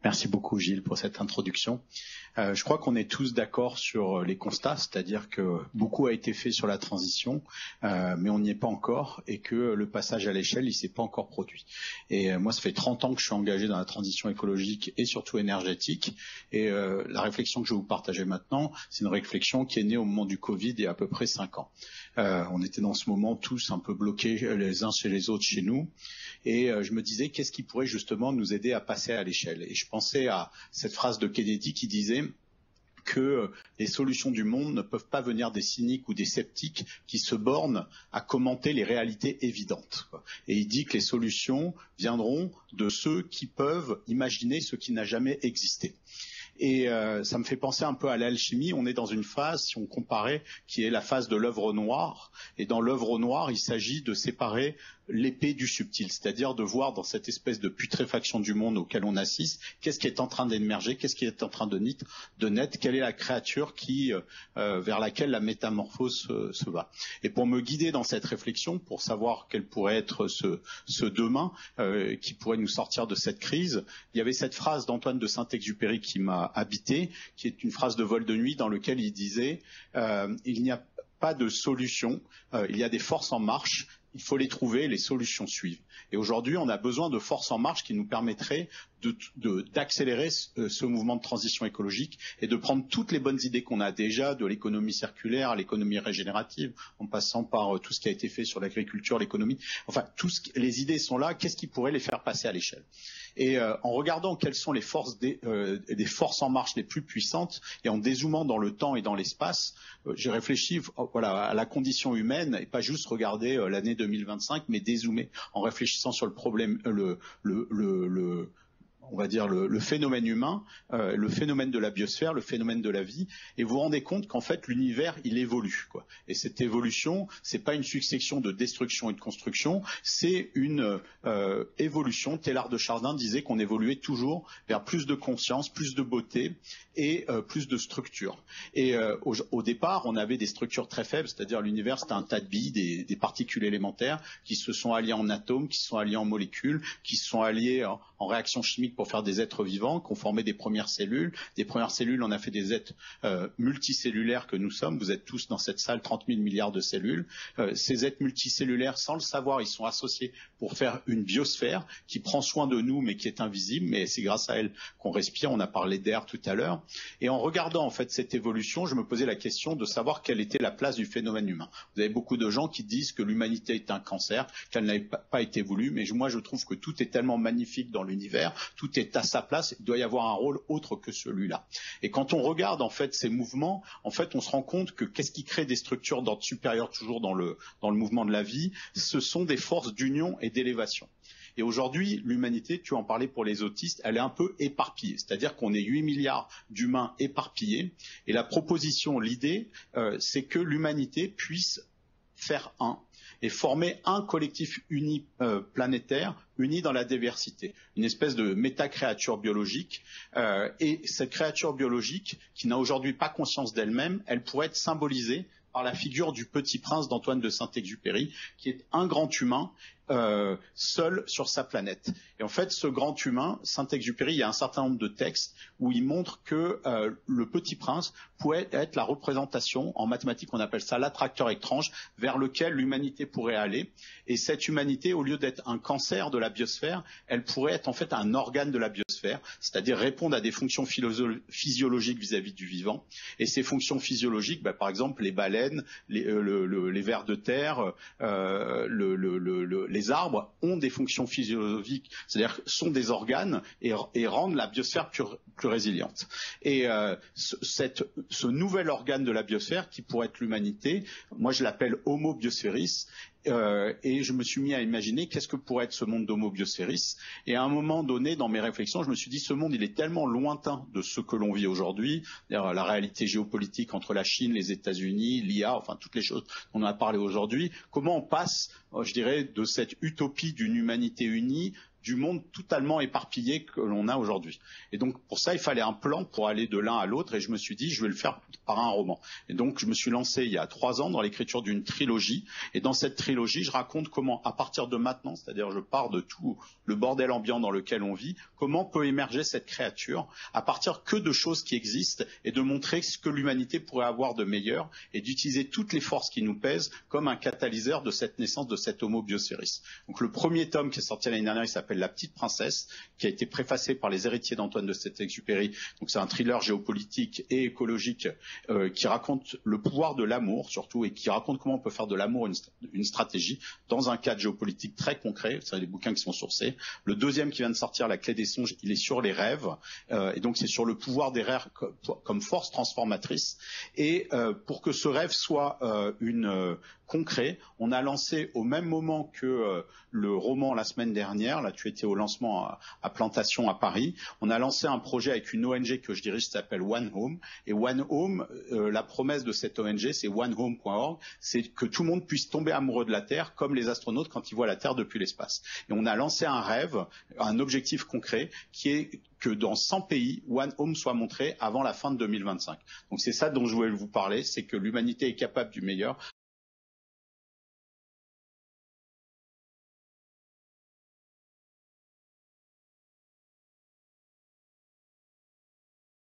Merci beaucoup Gilles pour cette introduction. Je crois qu'on est tous d'accord sur les constats, c'est-à-dire que beaucoup a été fait sur la transition, mais on n'y est pas encore et que le passage à l'échelle, il ne s'est pas encore produit. Et moi, ça fait 30 ans que je suis engagé dans la transition écologique et surtout énergétique. Et la réflexion que je vais vous partager maintenant, c'est une réflexion qui est née au moment du Covid il y a à peu près 5 ans. On était dans ce moment tous un peu bloqués les uns chez les autres chez nous. Et je me disais, qu'est-ce qui pourrait justement nous aider à passer à l'échelle? Et je pensais à cette phrase de Kennedy qui disait que les solutions du monde ne peuvent pas venir des cyniques ou des sceptiques qui se bornent à commenter les réalités évidentes. Et il dit que les solutions viendront de ceux qui peuvent imaginer ce qui n'a jamais existé. Et ça me fait penser un peu à l'alchimie. On est dans une phase, si on comparait, qui est la phase de l'œuvre noire. Et dans l'œuvre noire, il s'agit de séparer l'épais du subtil, c'est-à-dire de voir dans cette espèce de putréfaction du monde auquel on assiste, qu'est-ce qui est en train d'émerger, qu'est-ce qui est en train de naître, quelle est la créature qui, vers laquelle la métamorphose se va. Et pour me guider dans cette réflexion, pour savoir quel pourrait être ce demain qui pourrait nous sortir de cette crise, il y avait cette phrase d'Antoine de Saint-Exupéry qui m'a habité, qui est une phrase de Vol de nuit dans laquelle il disait il n'y a pas de solution, il y a des forces en marche, il faut les trouver, les solutions suivent. Et aujourd'hui, on a besoin de forces en marche qui nous permettraient d'accélérer ce mouvement de transition écologique et de prendre toutes les bonnes idées qu'on a déjà, de l'économie circulaire à l'économie régénérative, en passant par tout ce qui a été fait sur l'agriculture, l'économie. Enfin, les idées sont là, qu'est-ce qui pourrait les faire passer à l'échelle? Et en regardant quelles sont les forces des forces en marche les plus puissantes et en dézoomant dans le temps et dans l'espace, j'ai réfléchi à la condition humaine et pas juste regarder l'année 2025, mais dézoomer en réfléchissant sur le problème, on va dire le phénomène humain, le phénomène de la biosphère, le phénomène de la vie, et vous vous rendez compte qu'en fait l'univers il évolue, quoi. Et cette évolution, c'est pas une succession de destruction et de construction, c'est une évolution. Teilhard de Chardin disait qu'on évoluait toujours vers plus de conscience, plus de beauté et plus de structure. Et au départ, on avait des structures très faibles, c'est-à-dire l'univers c'était un tas de billes, des particules élémentaires qui se sont alliées en atomes, qui se sont alliées en molécules, qui se sont alliées en réactions chimiques pour faire des êtres vivants, qu'on formait des premières cellules. Des premières cellules, on a fait des êtres multicellulaires que nous sommes. Vous êtes tous dans cette salle, 30 000 milliards de cellules. Ces êtres multicellulaires, sans le savoir, ils sont associés pour faire une biosphère qui prend soin de nous, mais qui est invisible. Mais c'est grâce à elle qu'on respire. On a parlé d'air tout à l'heure. Et en regardant en fait cette évolution, je me posais la question de savoir quelle était la place du phénomène humain. Vous avez beaucoup de gens qui disent que l'humanité est un cancer, qu'elle n'avait pas été voulue. Mais moi, je trouve que tout est tellement magnifique dans l'univers, tout est à sa place, il doit y avoir un rôle autre que celui-là. Et quand on regarde en fait ces mouvements, en fait on se rend compte que qu'est-ce qui crée des structures d'ordre supérieur toujours dans le mouvement de la vie, ce sont des forces d'union et d'élévation. Et aujourd'hui, l'humanité, tu en parlais pour les autistes, elle est un peu éparpillée. C'est-à-dire qu'on est 8 milliards d'humains éparpillés. Et la proposition, l'idée, c'est que l'humanité puisse faire un et former un collectif uni planétaire, uni dans la diversité, une espèce de méta-créature biologique. Et cette créature biologique, qui n'a aujourd'hui pas conscience d'elle-même, elle pourrait être symbolisée par la figure du Petit Prince d'Antoine de Saint-Exupéry, qui est un grand humain seul sur sa planète. Et en fait, ce grand humain, Saint-Exupéry, il y a un certain nombre de textes où il montre que le Petit Prince pourrait être la représentation, en mathématiques on appelle ça l'attracteur étrange, vers lequel l'humanité pourrait aller. Et cette humanité, au lieu d'être un cancer de la biosphère, elle pourrait être en fait un organe de la biosphère, c'est-à-dire répondre à des fonctions physiologiques vis-à-vis du vivant. Et ces fonctions physiologiques, par exemple les baleines, les vers de terre, les arbres ont des fonctions physiologiques, c'est-à-dire sont des organes et rendent la biosphère plus résiliente. Et ce nouvel organe de la biosphère qui pourrait être l'humanité, moi je l'appelle Homo Biosphéris, et je me suis mis à imaginer qu'est-ce que pourrait être ce monde d'Homo Biosphéris. Et à un moment donné, dans mes réflexions, je me suis dit ce monde il est tellement lointain de ce que l'on vit aujourd'hui, la réalité géopolitique entre la Chine, les États-Unis, l'IA, enfin toutes les choses dont on a parlé aujourd'hui. Comment on passe, je dirais, de cette utopie d'une humanité unie du monde totalement éparpillé que l'on a aujourd'hui. Et donc pour ça, il fallait un plan pour aller de l'un à l'autre, et je me suis dit, je vais le faire par un roman. Et donc je me suis lancé il y a 3 ans dans l'écriture d'une trilogie, et dans cette trilogie, je raconte comment, à partir de maintenant, c'est-à-dire je pars de tout le bordel ambiant dans lequel on vit, comment peut émerger cette créature à partir que de choses qui existent, et de montrer ce que l'humanité pourrait avoir de meilleur, et d'utiliser toutes les forces qui nous pèsent comme un catalyseur de cette naissance de cet Homo biosphéris. Donc le premier tome qui est sorti l'année dernière, il s'appelle La Petite Princesse, qui a été préfacé par les héritiers d'Antoine de Saint-Exupéry. Donc c'est un thriller géopolitique et écologique qui raconte le pouvoir de l'amour surtout, et qui raconte comment on peut faire de l'amour une stratégie dans un cadre géopolitique très concret. C'est des bouquins qui sont sourcés. Le deuxième qui vient de sortir, La Clé des songes, il est sur les rêves, et donc c'est sur le pouvoir des rêves comme force transformatrice. Et pour que ce rêve soit concret, on a lancé au même moment que le roman la semaine dernière, là tu étais au lancement à Plantation à Paris, on a lancé un projet avec une ONG que je dirige qui s'appelle One Home. Et One Home, la promesse de cette ONG, c'est onehome.org, c'est que tout le monde puisse tomber amoureux de la Terre comme les astronautes quand ils voient la Terre depuis l'espace. Et on a lancé un rêve, un objectif concret qui est que dans 100 pays, One Home soit montré avant la fin de 2025. Donc c'est ça dont je voulais vous parler, c'est que l'humanité est capable du meilleur.